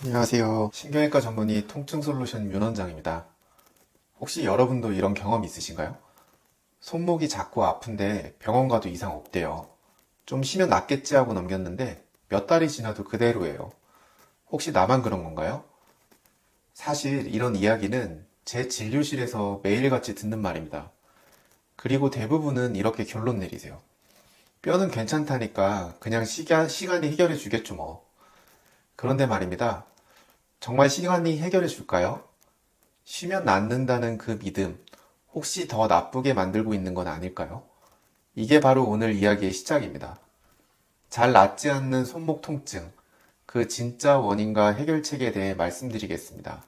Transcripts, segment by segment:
안녕하세요. 신경외과 전문의 통증솔루션 윤원장입니다. 혹시 여러분도 이런 경험 있으신가요? 손목이 자꾸 아픈데 병원 가도 이상 없대요. 좀 쉬면 낫겠지 하고 넘겼는데 몇 달이 지나도 그대로예요. 혹시 나만 그런 건가요? 사실 이런 이야기는 제 진료실에서 매일같이 듣는 말입니다. 그리고 대부분은 이렇게 결론 내리세요. 뼈는 괜찮다니까 그냥 시간이 해결해 주겠죠 뭐. 그런데 말입니다. 정말 시간이 해결해 줄까요? 쉬면 낫는다는 그 믿음, 혹시 더 나쁘게 만들고 있는 건 아닐까요? 이게 바로 오늘 이야기의 시작입니다. 잘 낫지 않는 손목 통증, 그 진짜 원인과 해결책에 대해 말씀드리겠습니다.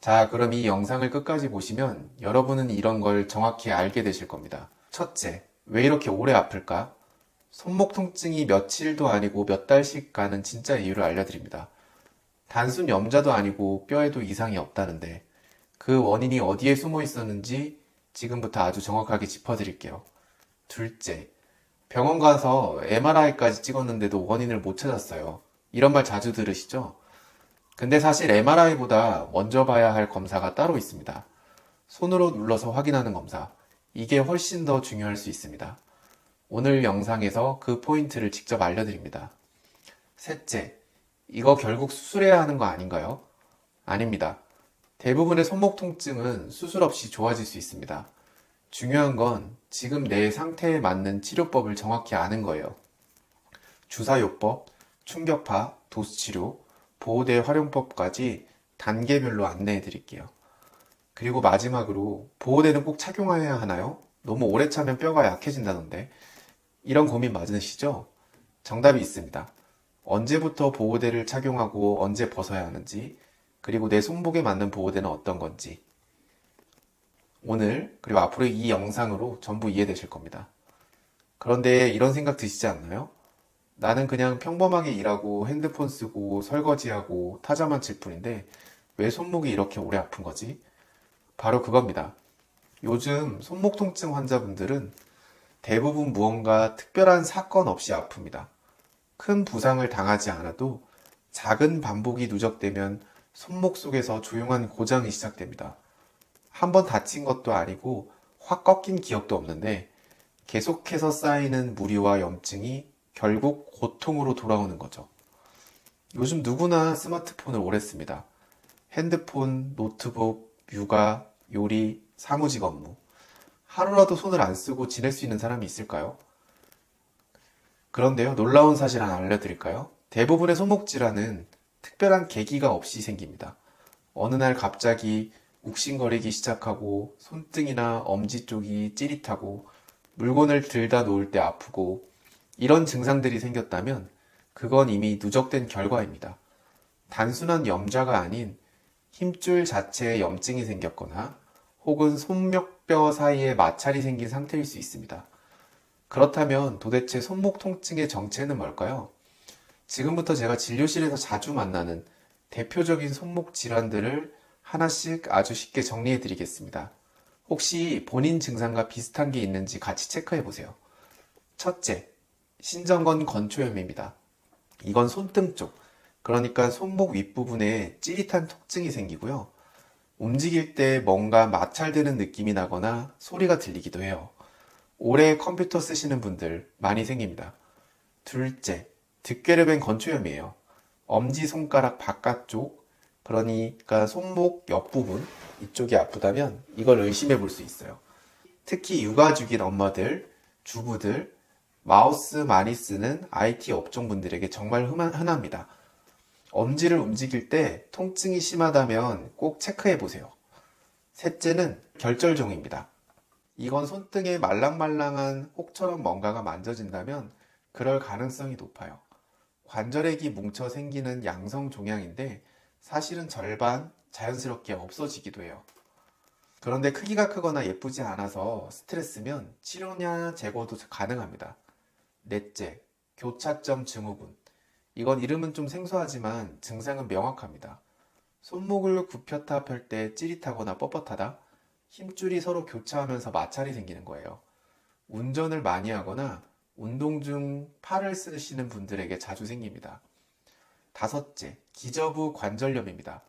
자, 그럼 이 영상을 끝까지 보시면 여러분은 이런 걸 정확히 알게 되실 겁니다. 첫째, 왜 이렇게 오래 아플까? 손목 통증이 며칠도 아니고 몇 달씩 가는 진짜 이유를 알려드립니다. 단순 염자도 아니고 뼈에도 이상이 없다는데 그 원인이 어디에 숨어 있었는지 지금부터 아주 정확하게 짚어드릴게요. 둘째, 병원 가서 MRI까지 찍었는데도 원인을 못 찾았어요. 이런 말 자주 들으시죠? 근데 사실 MRI보다 먼저 봐야 할 검사가 따로 있습니다. 손으로 눌러서 확인하는 검사. 이게 훨씬 더 중요할 수 있습니다. 오늘 영상에서 그 포인트를 직접 알려드립니다. 셋째, 이거 결국 수술해야 하는 거 아닌가요? 아닙니다. 대부분의 손목 통증은 수술 없이 좋아질 수 있습니다. 중요한 건 지금 내 상태에 맞는 치료법을 정확히 아는 거예요. 주사요법, 충격파, 도수치료, 보호대 활용법까지 단계별로 안내해 드릴게요. 그리고 마지막으로 보호대는 꼭 착용해야 하나요? 너무 오래 차면 뼈가 약해진다던데. 이런 고민 많으시죠? 정답이 있습니다. 언제부터 보호대를 착용하고 언제 벗어야 하는지, 그리고 내 손목에 맞는 보호대는 어떤 건지, 오늘 그리고 앞으로 이 영상으로 전부 이해되실 겁니다. 그런데 이런 생각 드시지 않나요? 나는 그냥 평범하게 일하고 핸드폰 쓰고 설거지하고 타자만 칠 뿐인데 왜 손목이 이렇게 오래 아픈 거지? 바로 그겁니다. 요즘 손목 통증 환자분들은 대부분 무언가 특별한 사건 없이 아픕니다. 큰 부상을 당하지 않아도 작은 반복이 누적되면 손목 속에서 조용한 고장이 시작됩니다. 한 번 다친 것도 아니고 확 꺾인 기억도 없는데 계속해서 쌓이는 무리와 염증이 결국 고통으로 돌아오는 거죠. 요즘 누구나 스마트폰을 오래 씁니다. 핸드폰, 노트북, 육아, 요리, 사무직 업무. 하루라도 손을 안 쓰고 지낼 수 있는 사람이 있을까요? 그런데요, 놀라운 사실 하나 알려드릴까요? 대부분의 손목 질환은 특별한 계기가 없이 생깁니다. 어느 날 갑자기 욱신거리기 시작하고 손등이나 엄지 쪽이 찌릿하고 물건을 들다 놓을 때 아프고 이런 증상들이 생겼다면 그건 이미 누적된 결과입니다. 단순한 염좌가 아닌 힘줄 자체에 염증이 생겼거나 혹은 손목뼈 사이에 마찰이 생긴 상태일 수 있습니다. 그렇다면 도대체 손목 통증의 정체는 뭘까요? 지금부터 제가 진료실에서 자주 만나는 대표적인 손목 질환들을 하나씩 아주 쉽게 정리해 드리겠습니다. 혹시 본인 증상과 비슷한 게 있는지 같이 체크해 보세요. 첫째, 신전건 건초염입니다. 이건 손등 쪽, 그러니까 손목 윗부분에 찌릿한 통증이 생기고요. 움직일 때 뭔가 마찰되는 느낌이 나거나 소리가 들리기도 해요. 오래 컴퓨터 쓰시는 분들 많이 생깁니다. 둘째, 뒷괴를 건초염이에요. 엄지손가락 바깥쪽, 그러니까 손목 옆부분, 이쪽이 아프다면 이걸 의심해 볼 수 있어요. 특히 육아 중인 엄마들, 주부들, 마우스 많이 쓰는 IT 업종분들에게 정말 흔합니다. 엄지를 움직일 때 통증이 심하다면 꼭 체크해 보세요. 셋째는 결절종입니다. 이건 손등에 말랑말랑한 혹처럼 뭔가가 만져진다면 그럴 가능성이 높아요. 관절액이 뭉쳐 생기는 양성 종양인데 사실은 절반 자연스럽게 없어지기도 해요. 그런데 크기가 크거나 예쁘지 않아서 스트레스면 치료냐 제거도 가능합니다. 넷째, 교차점 증후군. 이건 이름은 좀 생소하지만 증상은 명확합니다. 손목을 굽혔다 펼 때 찌릿하거나 뻣뻣하다, 힘줄이 서로 교차하면서 마찰이 생기는 거예요. 운전을 많이 하거나 운동 중 팔을 쓰시는 분들에게 자주 생깁니다. 5째, 기저부 관절염입니다.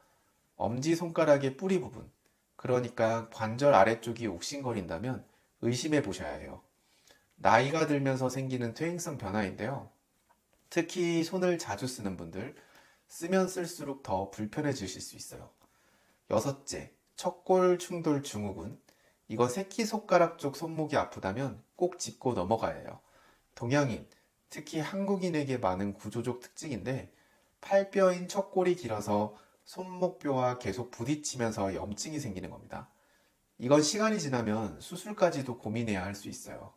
엄지손가락의 뿌리 부분, 그러니까 관절 아래쪽이 욱신거린다면 의심해 보셔야 해요. 나이가 들면서 생기는 퇴행성 변화인데요. 특히 손을 자주 쓰는 분들, 쓰면 쓸수록 더 불편해지실 수 있어요. 6째, 척골 충돌 증후군. 이건 새끼손가락 쪽 손목이 아프다면 꼭 짚고 넘어가야 해요. 동양인, 특히 한국인에게 많은 구조적 특징인데 팔뼈인 척골이 길어서 손목뼈와 계속 부딪히면서 염증이 생기는 겁니다. 이건 시간이 지나면 수술까지도 고민해야 할 수 있어요.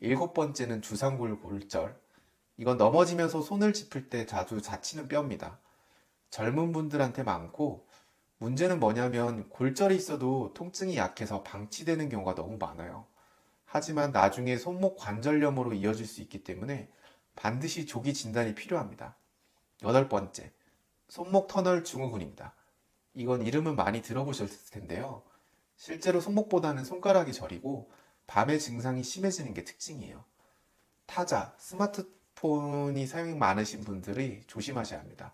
7번째는 주상골 골절. 이건 넘어지면서 손을 짚을 때 자주 다치는 뼈입니다. 젊은 분들한테 많고 문제는 뭐냐면 골절이 있어도 통증이 약해서 방치되는 경우가 너무 많아요. 하지만 나중에 손목 관절염으로 이어질 수 있기 때문에 반드시 조기 진단이 필요합니다. 8번째, 손목 터널 증후군입니다. 이건 이름은 많이 들어보셨을 텐데요. 실제로 손목보다는 손가락이 저리고 밤에 증상이 심해지는 게 특징이에요. 타자, 스마트폰이 사용 많으신 분들이 조심하셔야 합니다.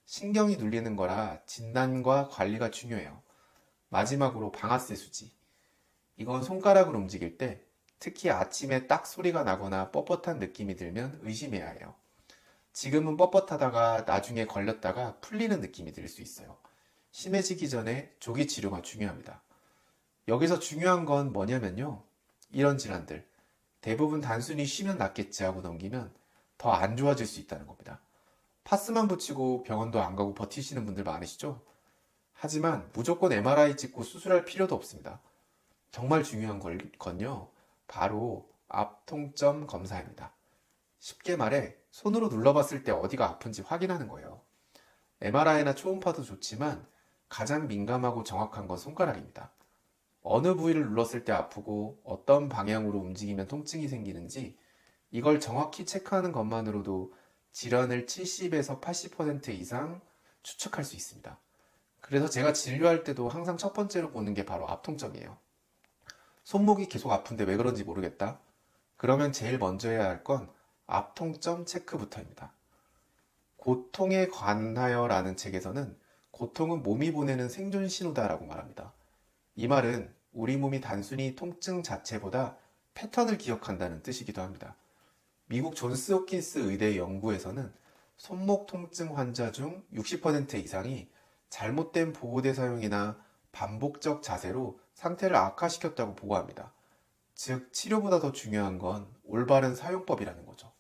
신경이 눌리는 거라 진단과 관리가 중요해요. 마지막으로 방아쇠 수지. 이건 손가락을 움직일 때 특히 아침에 딱 소리가 나거나 뻣뻣한 느낌이 들면 의심해야 해요. 지금은 뻣뻣하다가 나중에 걸렸다가 풀리는 느낌이 들 수 있어요. 심해지기 전에 조기 치료가 중요합니다. 여기서 중요한 건 뭐냐면요. 이런 질환들, 대부분 단순히 쉬면 낫겠지 하고 넘기면 더 안 좋아질 수 있다는 겁니다. 파스만 붙이고 병원도 안 가고 버티시는 분들 많으시죠? 하지만 무조건 MRI 찍고 수술할 필요도 없습니다. 정말 중요한 건요. 바로 앞통점 검사입니다. 쉽게 말해 손으로 눌러봤을 때 어디가 아픈지 확인하는 거예요. MRI나 초음파도 좋지만 가장 민감하고 정확한 건 손가락입니다. 어느 부위를 눌렀을 때 아프고 어떤 방향으로 움직이면 통증이 생기는지 이걸 정확히 체크하는 것만으로도 질환을 70에서 80% 이상 추측할 수 있습니다. 그래서 제가 진료할 때도 항상 첫 번째로 보는 게 바로 앞통점이에요. 손목이 계속 아픈데 왜 그런지 모르겠다? 그러면 제일 먼저 해야 할 건 앞통점 체크부터입니다. 고통에 관하여라는 책에서는 고통은 몸이 보내는 생존 신호다라고 말합니다. 이 말은 우리 몸이 단순히 통증 자체보다 패턴을 기억한다는 뜻이기도 합니다. 미국 존스 홉킨스 의대 연구에서는 손목 통증 환자 중 60% 이상이 잘못된 보호대 사용이나 반복적 자세로 상태를 악화시켰다고 보고합니다. 즉, 치료보다 더 중요한 건 올바른 사용법이라는 거죠.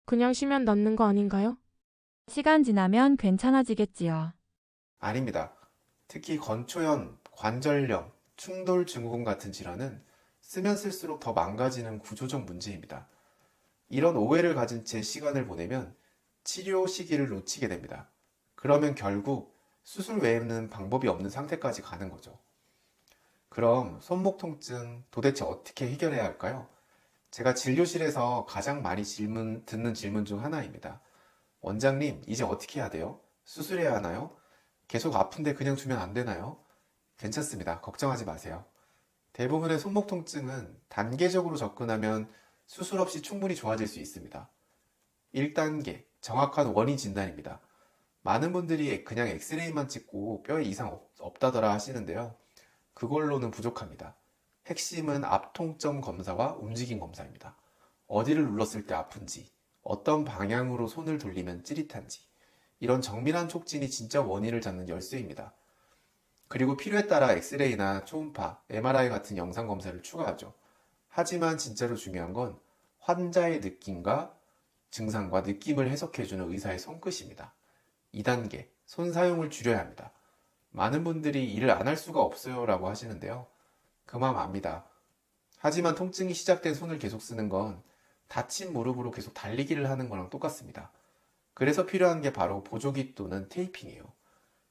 그냥 쉬면 낫는 거 아닌가요? 시간 지나면 괜찮아지겠지요. 아닙니다. 특히 건초염, 관절염, 충돌 증후군 같은 질환은 쓰면 쓸수록 더 망가지는 구조적 문제입니다. 이런 오해를 가진 채 시간을 보내면 치료 시기를 놓치게 됩니다. 그러면 결국 수술 외에는 방법이 없는 상태까지 가는 거죠. 그럼 손목 통증 도대체 어떻게 해결해야 할까요? 제가 진료실에서 가장 많이 듣는 질문 중 하나입니다. 원장님, 이제 어떻게 해야 돼요? 수술해야 하나요? 계속 아픈데 그냥 두면 안 되나요? 괜찮습니다. 걱정하지 마세요. 대부분의 손목 통증은 단계적으로 접근하면 수술 없이 충분히 좋아질 수 있습니다. 1단계, 정확한 원인 진단입니다. 많은 분들이 그냥 엑스레이만 찍고 뼈에 이상 없다더라 하시는데요. 그걸로는 부족합니다. 핵심은 앞통점 검사와 움직임 검사입니다. 어디를 눌렀을 때 아픈지, 어떤 방향으로 손을 돌리면 찌릿한지, 이런 정밀한 촉진이 진짜 원인을 잡는 열쇠입니다. 그리고 필요에 따라 엑스레이나 초음파, MRI 같은 영상 검사를 추가하죠. 하지만 진짜로 중요한 건 환자의 느낌과 증상과 느낌을 해석해주는 의사의 손끝입니다. 2단계, 손 사용을 줄여야 합니다. 많은 분들이 일을 안 할 수가 없어요 라고 하시는데요. 그 마음 압니다. 하지만 통증이 시작된 손을 계속 쓰는 건 다친 무릎으로 계속 달리기를 하는 거랑 똑같습니다. 그래서 필요한 게 바로 보조기 또는 테이핑이에요.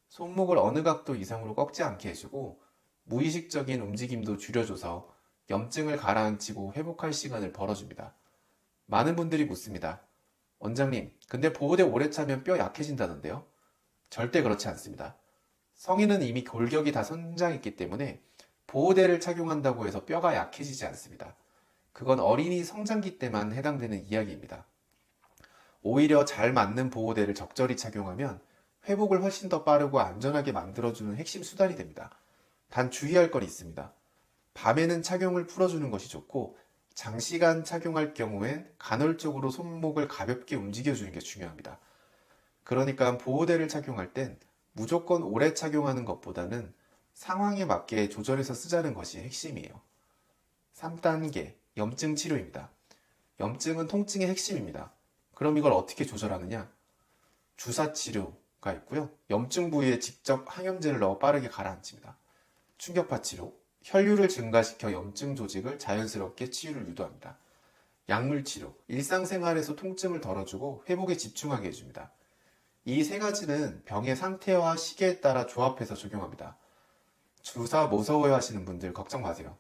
손목을 어느 각도 이상으로 꺾지 않게 해주고 무의식적인 움직임도 줄여줘서 염증을 가라앉히고 회복할 시간을 벌어줍니다. 많은 분들이 묻습니다. 원장님, 근데 보호대 오래 차면 뼈 약해진다던데요? 절대 그렇지 않습니다. 성인은 이미 골격이 다 성장했기 때문에 보호대를 착용한다고 해서 뼈가 약해지지 않습니다. 그건 어린이 성장기 때만 해당되는 이야기입니다. 오히려 잘 맞는 보호대를 적절히 착용하면 회복을 훨씬 더 빠르고 안전하게 만들어주는 핵심 수단이 됩니다. 단 주의할 건 있습니다. 밤에는 착용을 풀어주는 것이 좋고 장시간 착용할 경우엔 간헐적으로 손목을 가볍게 움직여주는 게 중요합니다. 그러니까 보호대를 착용할 땐 무조건 오래 착용하는 것보다는 상황에 맞게 조절해서 쓰자는 것이 핵심이에요. 3단계, 염증 치료입니다. 염증은 통증의 핵심입니다. 그럼 이걸 어떻게 조절하느냐? 주사 치료가 있고요. 염증 부위에 직접 항염제를 넣어 빠르게 가라앉힙니다. 충격파 치료, 혈류를 증가시켜 염증 조직을 자연스럽게 치유를 유도합니다. 약물 치료, 일상생활에서 통증을 덜어주고 회복에 집중하게 해줍니다. 이 세 가지는 병의 상태와 시기에 따라 조합해서 적용합니다. 주사 무서워해 하시는 분들 걱정 마세요.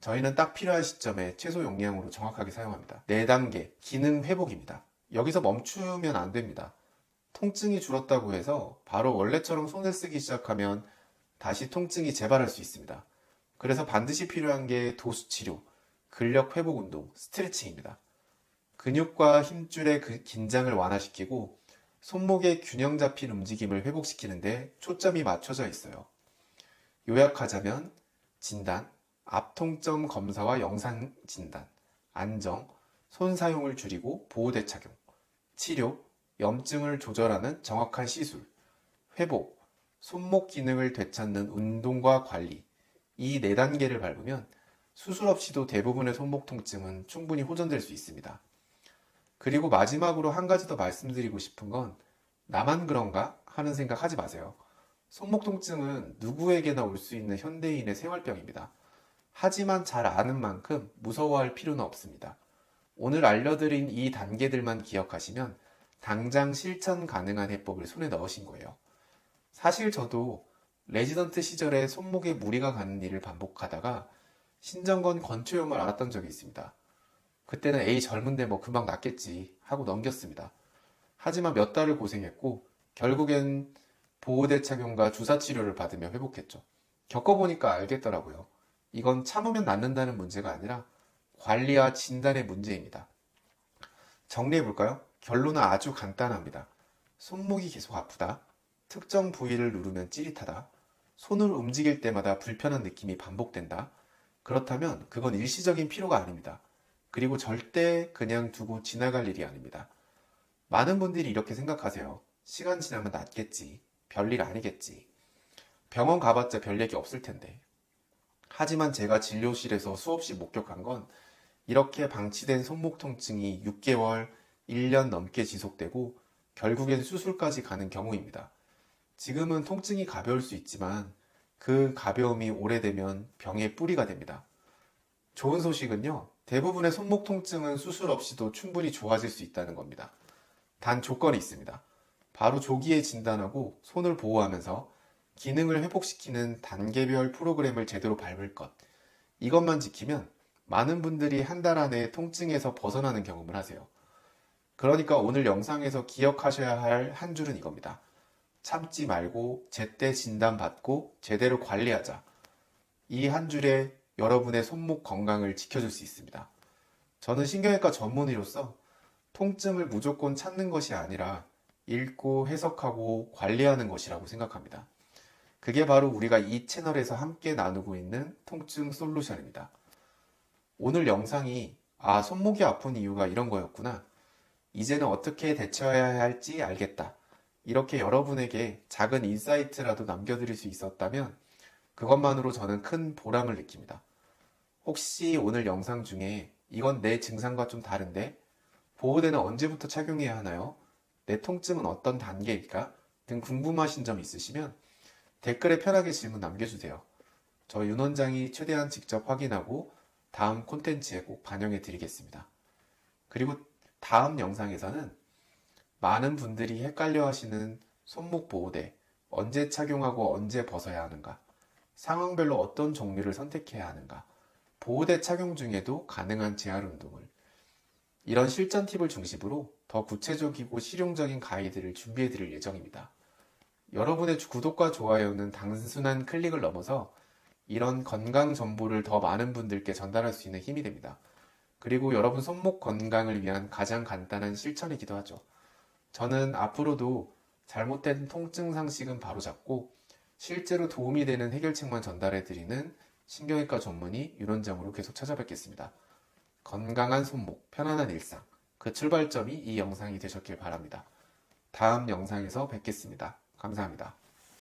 저희는 딱 필요한 시점에 최소 용량으로 정확하게 사용합니다. 4단계, 기능 회복입니다. 여기서 멈추면 안 됩니다. 통증이 줄었다고 해서 바로 원래처럼 손을 쓰기 시작하면 다시 통증이 재발할 수 있습니다. 그래서 반드시 필요한 게 도수치료, 근력 회복 운동, 스트레칭입니다. 근육과 힘줄의 긴장을 완화시키고 손목의 균형 잡힌 움직임을 회복시키는데 초점이 맞춰져 있어요. 요약하자면 진단, 앞통점 검사와 영상 진단, 안정, 손 사용을 줄이고 보호대 착용, 치료, 염증을 조절하는 정확한 시술, 회복, 손목 기능을 되찾는 운동과 관리, 이 4단계를 밟으면 수술 없이도 대부분의 손목 통증은 충분히 호전될 수 있습니다. 그리고 마지막으로 한 가지 더 말씀드리고 싶은 건 나만 그런가 하는 생각 하지 마세요. 손목 통증은 누구에게나 올 수 있는 현대인의 생활병입니다. 하지만 잘 아는 만큼 무서워할 필요는 없습니다. 오늘 알려드린 이 단계들만 기억하시면 당장 실천 가능한 해법을 손에 넣으신 거예요. 사실 저도 레지던트 시절에 손목에 무리가 가는 일을 반복하다가 신정건 건초염을 앓았던 적이 있습니다. 그때는 에이 젊은데 뭐 금방 낫겠지 하고 넘겼습니다. 하지만 몇 달을 고생했고 결국엔 보호대 착용과 주사 치료를 받으며 회복했죠. 겪어보니까 알겠더라고요. 이건 참으면 낫는다는 문제가 아니라 관리와 진단의 문제입니다. 정리해볼까요? 결론은 아주 간단합니다. 손목이 계속 아프다. 특정 부위를 누르면 찌릿하다. 손을 움직일 때마다 불편한 느낌이 반복된다. 그렇다면 그건 일시적인 피로가 아닙니다. 그리고 절대 그냥 두고 지나갈 일이 아닙니다. 많은 분들이 이렇게 생각하세요. 시간 지나면 낫겠지. 별일 아니겠지. 병원 가봤자 별 얘기 없을 텐데. 하지만 제가 진료실에서 수없이 목격한 건 이렇게 방치된 손목 통증이 6개월, 1년 넘게 지속되고 결국엔 수술까지 가는 경우입니다. 지금은 통증이 가벼울 수 있지만 그 가벼움이 오래되면 병의 뿌리가 됩니다. 좋은 소식은요, 대부분의 손목 통증은 수술 없이도 충분히 좋아질 수 있다는 겁니다. 단 조건이 있습니다. 바로 조기에 진단하고 손을 보호하면서 기능을 회복시키는 단계별 프로그램을 제대로 밟을 것. 이것만 지키면 많은 분들이 한 달 안에 통증에서 벗어나는 경험을 하세요. 그러니까 오늘 영상에서 기억하셔야 할 한 줄은 이겁니다. 참지 말고 제때 진단받고 제대로 관리하자. 이 한 줄에 여러분의 손목 건강을 지켜줄 수 있습니다. 저는 신경외과 전문의로서 통증을 무조건 찾는 것이 아니라 읽고 해석하고 관리하는 것이라고 생각합니다. 그게 바로 우리가 이 채널에서 함께 나누고 있는 통증 솔루션입니다. 오늘 영상이 손목이 아픈 이유가 이런 거였구나. 이제는 어떻게 대처해야 할지 알겠다. 이렇게 여러분에게 작은 인사이트라도 남겨드릴 수 있었다면 그것만으로 저는 큰 보람을 느낍니다. 혹시 오늘 영상 중에 이건 내 증상과 좀 다른데 보호대는 언제부터 착용해야 하나요? 내 통증은 어떤 단계일까? 등 궁금하신 점 있으시면 댓글에 편하게 질문 남겨주세요. 저 윤 원장이 최대한 직접 확인하고 다음 콘텐츠에 꼭 반영해 드리겠습니다. 그리고 다음 영상에서는 많은 분들이 헷갈려 하시는 손목 보호대, 언제 착용하고 언제 벗어야 하는가, 상황별로 어떤 종류를 선택해야 하는가, 보호대 착용 중에도 가능한 재활 운동을, 이런 실전 팁을 중심으로 더 구체적이고 실용적인 가이드를 준비해 드릴 예정입니다. 여러분의 구독과 좋아요는 단순한 클릭을 넘어서 이런 건강 정보를 더 많은 분들께 전달할 수 있는 힘이 됩니다. 그리고 여러분 손목 건강을 위한 가장 간단한 실천이기도 하죠. 저는 앞으로도 잘못된 통증 상식은 바로잡고 실제로 도움이 되는 해결책만 전달해드리는 신경외과 전문의 윤원장으로 계속 찾아뵙겠습니다. 건강한 손목, 편안한 일상, 그 출발점이 이 영상이 되셨길 바랍니다. 다음 영상에서 뵙겠습니다. 감사합니다.